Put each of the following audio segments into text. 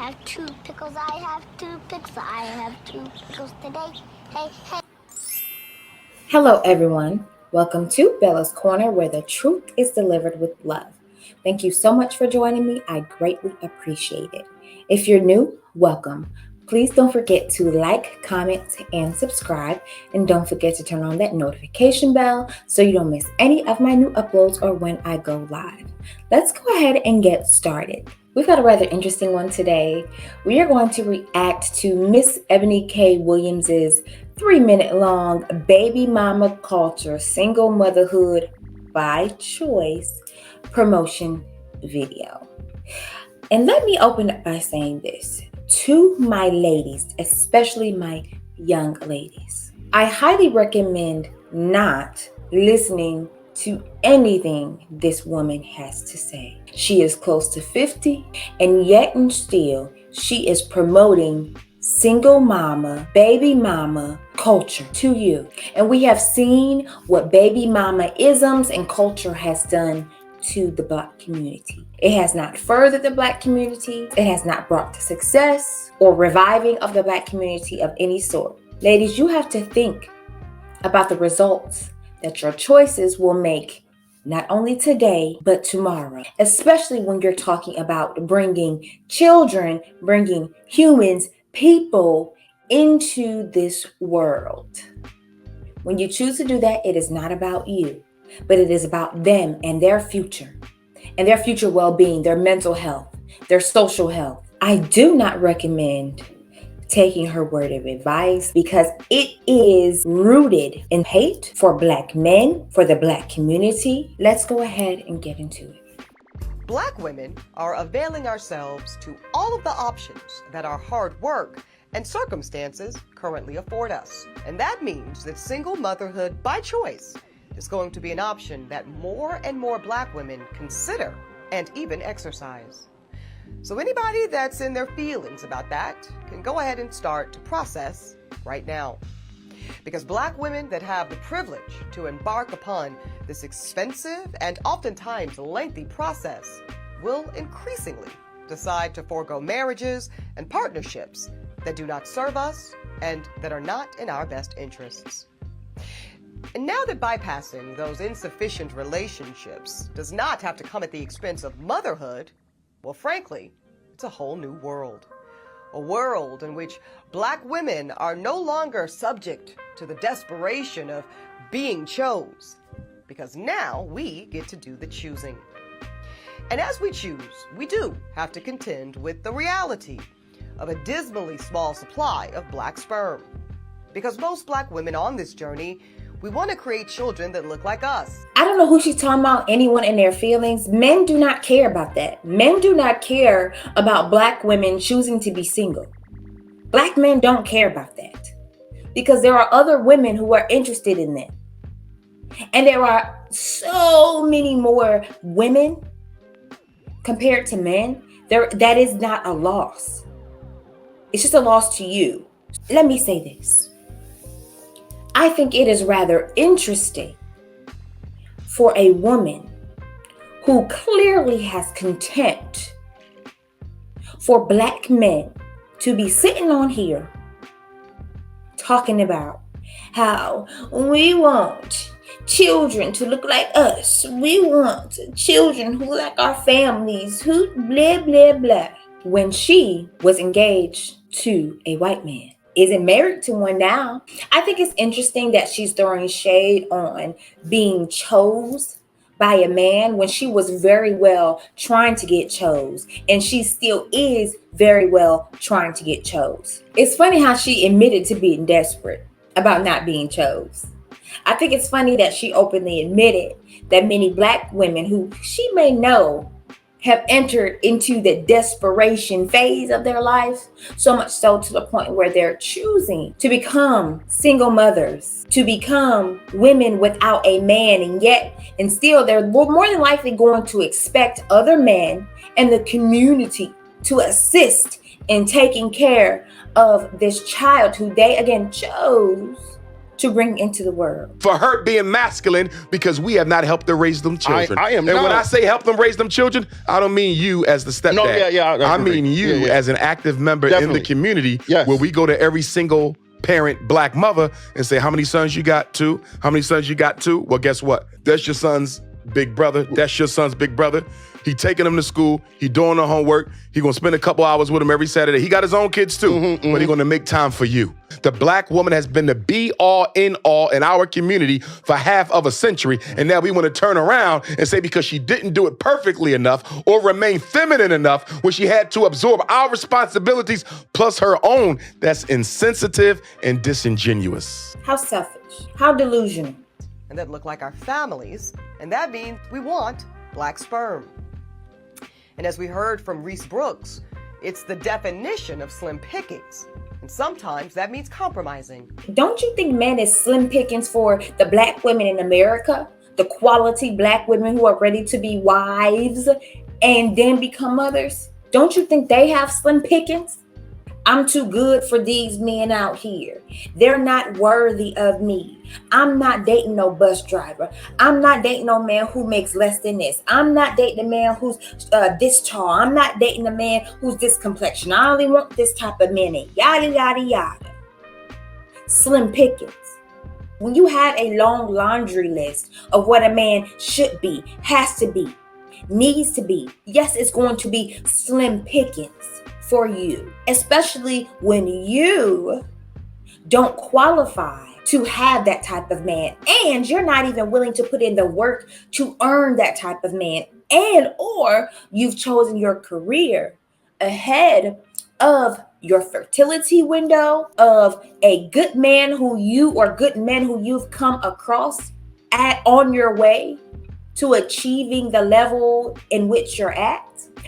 have two pickles. I have two pickles. I have two pickles today. Hey, hey. Hello, everyone. Welcome to Bella's Corner, where the truth is delivered with love. Thank you so much for joining me. I greatly appreciate it. If you're new, welcome. Please don't forget to like, comment, and subscribe. And don't forget to turn on that notification bell so you don't miss any of my new uploads or when I go live. Let's go ahead and get started. We've got a rather interesting one today. We are going to react to Miss Eboni K. Williams's 3-minute long baby mama culture, single motherhood by choice promotion video. And let me open up by saying this to my ladies, especially my young ladies. I highly recommend not listening to anything this woman has to say. She is close to 50, and yet and still she is promoting single mama, baby mama culture to you. And we have seen what baby mama isms and culture has done to the Black community. It has not furthered the Black community. It has not brought the success or reviving of the Black community of any sort. Ladies, you have to think about the results that your choices will make not only today, but tomorrow, especially when you're talking about bringing children, bringing humans, people into this world. When you choose to do that, it is not about you, but it is about them and their future well-being, their mental health, their social health. I do not recommend taking her word of advice because it is rooted in hate for Black men, for the Black community. Let's go ahead and get into it. Black women are availing ourselves to all of the options that our hard work and circumstances currently afford us. And that means that single motherhood by choice is going to be an option that more and more Black women consider and even exercise. So anybody that's in their feelings about that can go ahead and start to process right now. Because Black women that have the privilege to embark upon this expensive and oftentimes lengthy process will increasingly decide to forego marriages and partnerships that do not serve us and that are not in our best interests. And now that bypassing those insufficient relationships does not have to come at the expense of motherhood, well, frankly, it's a whole new world. A world in which Black women are no longer subject to the desperation of being chose, because now we get to do the choosing. And as we choose, we do have to contend with the reality of a dismally small supply of Black sperm. Because most Black women on this journey, we want to create children that look like us. I don't know who she's talking about, anyone in their feelings. Men do not care about that. Men do not care about Black women choosing to be single. Black men don't care about that because there are other women who are interested in them. And there are so many more women compared to men. That is not a loss. It's just a loss to you. Let me say this. I think it is rather interesting for a woman who clearly has contempt for Black men to be sitting on here talking about how we want children to look like us. We want children who like our families, who blah, blah, blah. When she was engaged to a white man. Isn't married to one now. I think it's interesting that she's throwing shade on being chose by a man when she was very well trying to get chose. And she still is very well trying to get chose. It's funny how she admitted to being desperate about not being chose. I think it's funny that she openly admitted that many Black women who she may know have entered into the desperation phase of their life, so much so to the point where they're choosing to become single mothers, to become women without a man, and still they're more than likely going to expect other men and the community to assist in taking care of this child who they again chose to bring into the world. For her being masculine because we have not helped her raise them children. I am and not. when I say help them raise them children, I don't mean you as the stepdad. No, yeah, I I agree. mean you as an active member in Definitely. the community Yes. where we go to every single parent black mother and say, how many sons you got? 2? How many sons you got? 2? Well, guess what? That's your son's big brother. That's your son's big brother. He taking them to school. He doing the homework. He gonna spend a couple hours with him every Saturday. He got his own kids too, but he gonna make time for you. The black woman has been the be all in all in our community for half of a century, and now we want to turn around and say because she didn't do it perfectly enough or remain feminine enough when she had to absorb our responsibilities plus her own, that's insensitive and disingenuous. How selfish. How delusional. And that look like our families, and that means we want black sperm. And as we heard from Reese Brooks, it's the definition of slim pickings. And sometimes that means compromising. Don't you think men is slim pickings for the black women in America? The quality black women who are ready to be wives and then become mothers? Don't you think they have slim pickings? I'm too good for these men out here. They're not worthy of me. I'm not dating no bus driver. I'm not dating no man who makes less than this. I'm not dating a man who's this tall. I'm not dating a man who's this complexion. I only want this type of man. And yada, yada, yada. Slim pickings. When you have a long laundry list of what a man should be, has to be, needs to be, yes, it's going to be slim pickings for you, especially when you don't qualify to have that type of man, and you're not even willing to put in the work to earn that type of man, and or you've chosen your career ahead of your fertility window of a good man who you or good men who you've come across on your way to achieving the level in which you're at.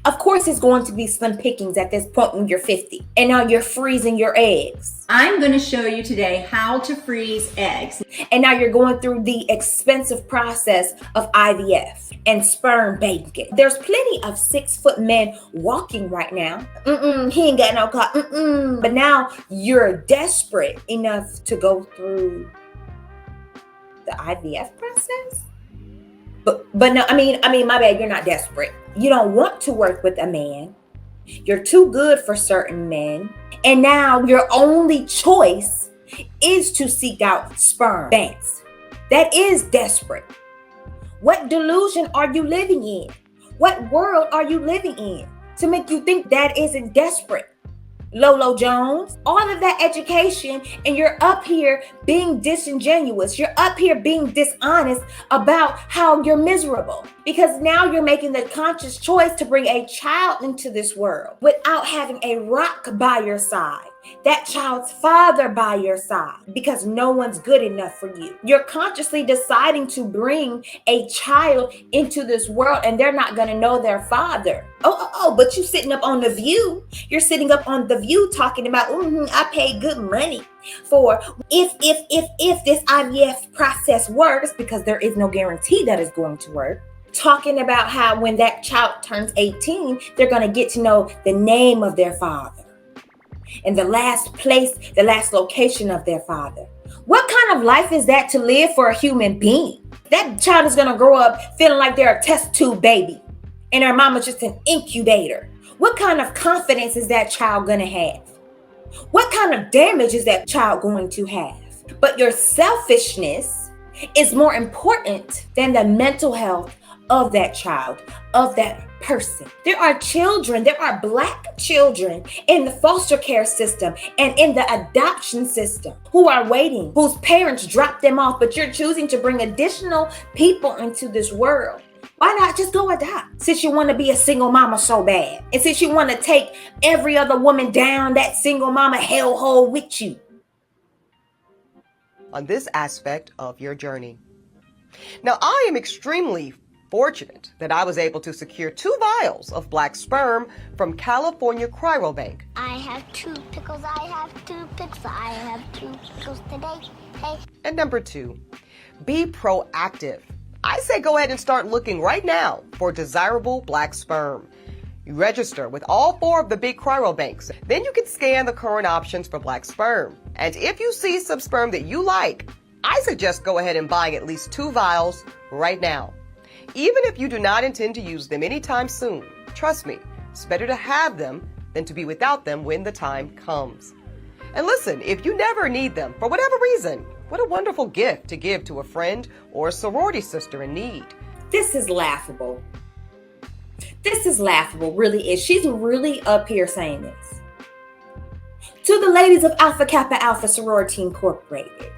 Of course, it's going to be slim pickings at this point when you're 50 and now you're freezing your eggs. I'm going to show you today how to freeze eggs. And now you're going through the expensive process of IVF and sperm banking. There's plenty of 6-foot men walking right now. He ain't got no car. But now you're desperate enough to go through the IVF process. But no, I mean, my bad, you're not desperate. You don't want to work with a man. You're too good for certain men. And now your only choice is to seek out sperm banks. That is desperate. What delusion are you living in? What world are you living in to make you think that isn't desperate? Lolo Jones, all of that education, and you're up here being disingenuous. You're up here being dishonest about how you're miserable because now you're making the conscious choice to bring a child into this world without having a rock by your side, that child's father by your side, because no one's good enough for you. You're consciously deciding to bring a child into this world and they're not going to know their father. But you sitting up on The View. You're sitting up on The View talking about, I paid good money for if this IVF process works, because there is no guarantee that it's going to work. Talking about how when that child turns 18, they're going to get to know the name of their father and the last place, the last location of their father. What kind of life is that to live for a human being? That child is going to grow up feeling like they're a test tube baby and her mama's just an incubator. What kind of confidence is that child going to have? What kind of damage is that child going to have? But your selfishness is more important than the mental health of that child, of that person. There are children, there are Black children in the foster care system and in the adoption system who are waiting, whose parents dropped them off, but you're choosing to bring additional people into this world. Why not just go adopt? Since you want to be a single mama so bad. And since you want to take every other woman down that single mama hellhole with you. On this aspect of your journey. Now, I am extremely fortunate that I was able to secure 2 vials of black sperm from California Cryobank. I have 2 pickles. I have 2 pickles. I have 2 pickles today. Hey. And number 2, be proactive. I say go ahead and start looking right now for desirable black sperm. You register with all 4 of the big cryobanks. Then you can scan the current options for black sperm. And if you see some sperm that you like, I suggest go ahead and buying at least 2 vials right now. Even if you do not intend to use them anytime soon, trust me, it's better to have them than to be without them when the time comes. And listen, if you never need them for whatever reason, what a wonderful gift to give to a friend or a sorority sister in need. This is laughable. This is laughable, really is. She's really up here saying this. To the ladies of Alpha Kappa Alpha Sorority Incorporated,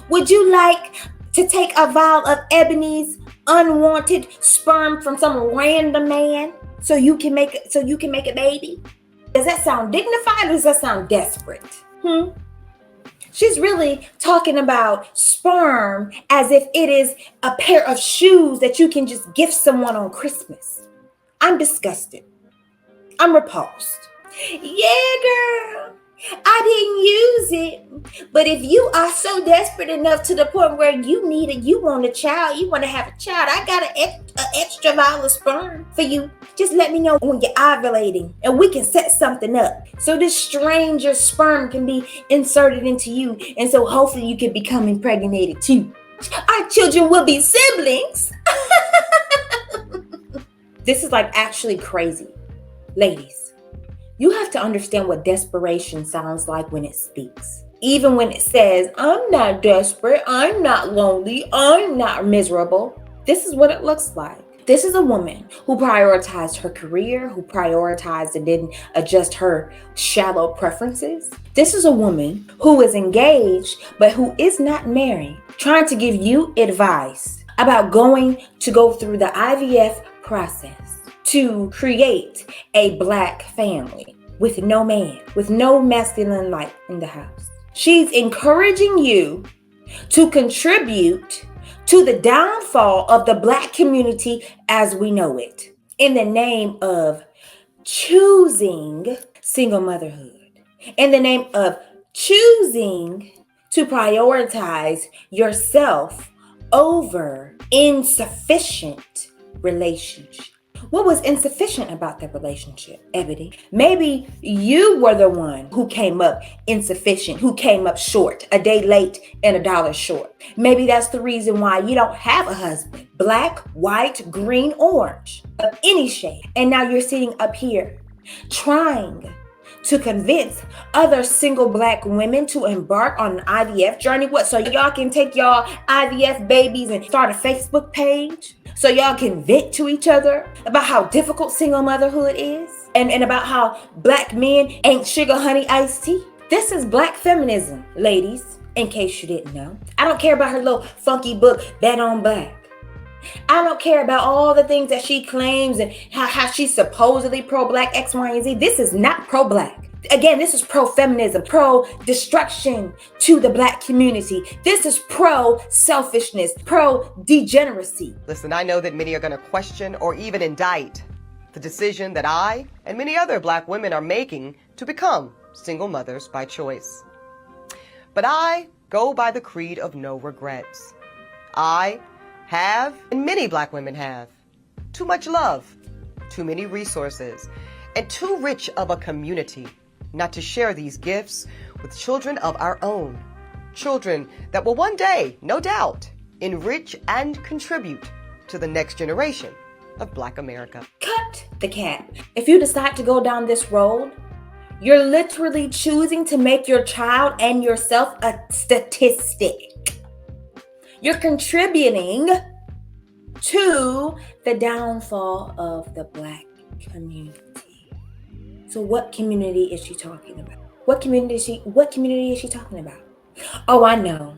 would you like to take a vial of Eboni's unwanted sperm from some random man so you can make a baby? Does that sound dignified or does that sound desperate? She's really talking about sperm as if it is a pair of shoes that you can just gift someone on Christmas. I'm disgusted. I'm repulsed. Yeah, girl, I didn't use it. But if you are so desperate enough to the point where you want a child, you want to have a child, I got an extra vial of sperm for you. Just let me know when you're ovulating and we can set something up. So this stranger sperm can be inserted into you. And so hopefully you can become impregnated too. Our children will be siblings. This is like actually crazy. Ladies, you have to understand what desperation sounds like when it speaks. Even when it says, I'm not desperate, I'm not lonely, I'm not miserable. This is what it looks like. This is a woman who prioritized her career, who prioritized and didn't adjust her shallow preferences. This is a woman who is engaged, but who is not married, trying to give you advice about going through the IVF process to create a Black family with no man, with no masculine light in the house. She's encouraging you to contribute to the downfall of the Black community as we know it, in the name of choosing single motherhood, in the name of choosing to prioritize yourself over insufficient relationship. What was insufficient about the relationship, Ebony? Maybe you were the one who came up insufficient, who came up short, a day late and $1 short. Maybe that's the reason why you don't have a husband. Black, white, green, orange, of any shade. And now you're sitting up here trying to convince other single Black women to embark on an IVF journey. What? So y'all can take y'all IVF babies and start a Facebook page? So y'all can vent to each other about how difficult single motherhood is? And about how Black men ain't sugar, honey, iced tea? This is Black feminism, ladies, in case you didn't know. I don't care about her little funky book, Bet on Black. I don't care about all the things that she claims and how she's supposedly pro-Black, X, Y, and Z. This is not pro-Black. Again, this is pro-feminism, pro-destruction to the Black community. This is pro-selfishness, pro-degeneracy. Listen, I know that many are going to question or even indict the decision that I and many other Black women are making to become single mothers by choice. But I go by the creed of no regrets. I have, and many Black women have, too much love, too many resources, and too rich of a community not to share these gifts with children of our own. Children that will one day, no doubt, enrich and contribute to the next generation of Black America. Cut the cap. If you decide to go down this road, you're literally choosing to make your child and yourself a statistic. You're contributing to the downfall of the Black community. So what community is she talking about? What community is she talking about? Oh, I know.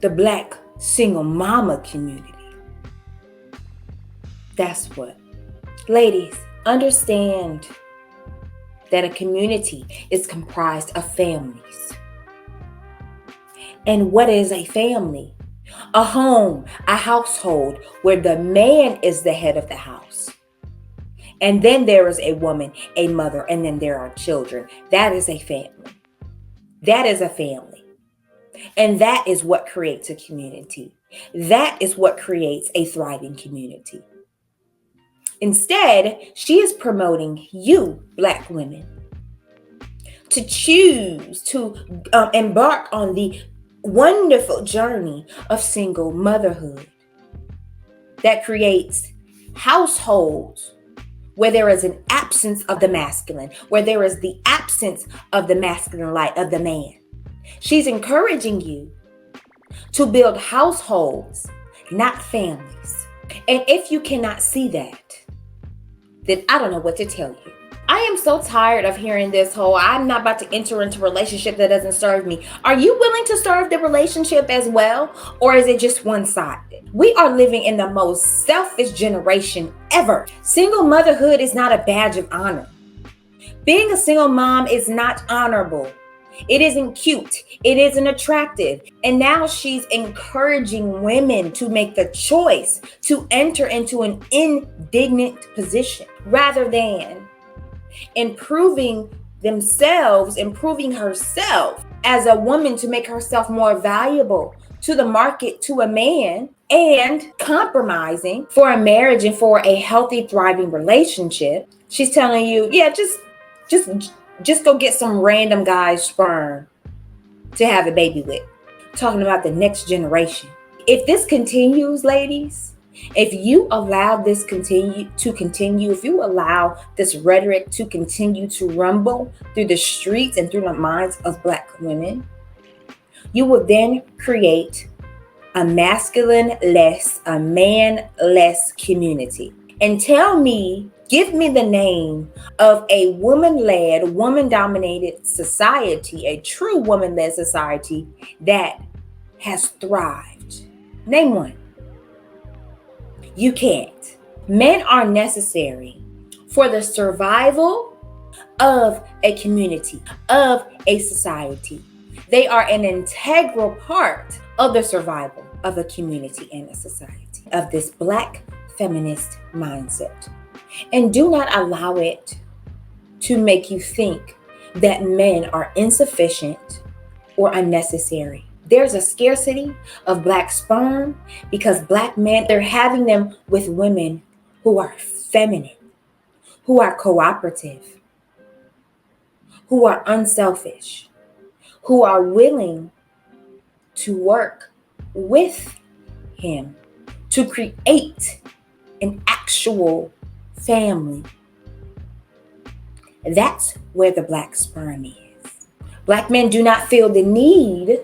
The Black single mama community. That's what. Ladies, understand that a community is comprised of families. And what is a family? A home, a household where the man is the head of the house. And then there is a woman, a mother, and then there are children. That is a family. That is a family. And that is what creates a community. That is what creates a thriving community. Instead, she is promoting you, Black women, to choose to embark on the wonderful journey of single motherhood that creates households where there is an absence of the masculine, where there is the absence of the masculine light of the man. She's encouraging you to build households, not families. And if you cannot see that, then I don't know what to tell you. I am so tired of hearing this whole, I'm not about to enter into a relationship that doesn't serve me. Are you willing to serve the relationship as well? Or is it just one-sided? We are living in the most selfish generation ever. Single motherhood is not a badge of honor. Being a single mom is not honorable. It isn't cute. It isn't attractive. And now she's encouraging women to make the choice to enter into an indignant position rather than improving themselves, improving herself as a woman to make herself more valuable to the market, to a man, and compromising for a marriage and for a healthy, thriving relationship. She's telling you, yeah, just go get some random guy's sperm to have a baby with. Talking about the next generation. If this continues, ladies, if you allow this to continue, if you allow this rhetoric to continue to rumble through the streets and through the minds of Black women, you will then create a masculine-less, a man-less community. And give me the name of a woman-led, woman-dominated society, a true woman-led society that has thrived. Name one. You can't. Men are necessary for the survival of a community, of a society. They are an integral part of the survival of a community and a society, of this Black feminist mindset. And do not allow it to make you think that men are insufficient or unnecessary. There's a scarcity of Black sperm because Black men, they're having them with women who are feminine, who are cooperative, who are unselfish, who are willing to work with him to create an actual family. That's where the Black sperm is. Black men do not feel the need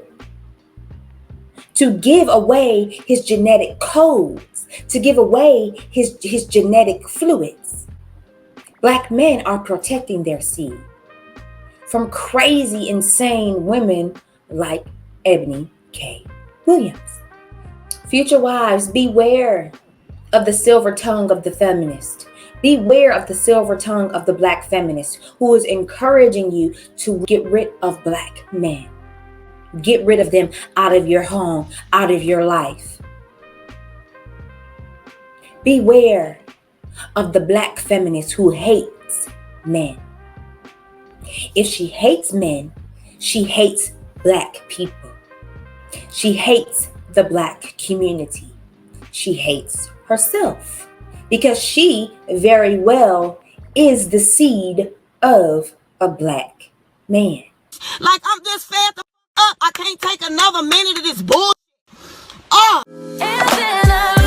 to give away his genetic codes, to give away his genetic fluids. Black men are protecting their seed from crazy, insane women like Eboni K. Williams. Future wives, beware of the silver tongue of the feminist. Beware of the silver tongue of the Black feminist who is encouraging you to get rid of Black men. Get rid of them out of your home, out of your life. Beware of the Black feminist who hates men. If she hates men, she hates Black people. She hates the Black community. She hates herself because she very well is the seed of a Black man. Like, I'm just fed the up. I can't take another minute of this bull. It's been a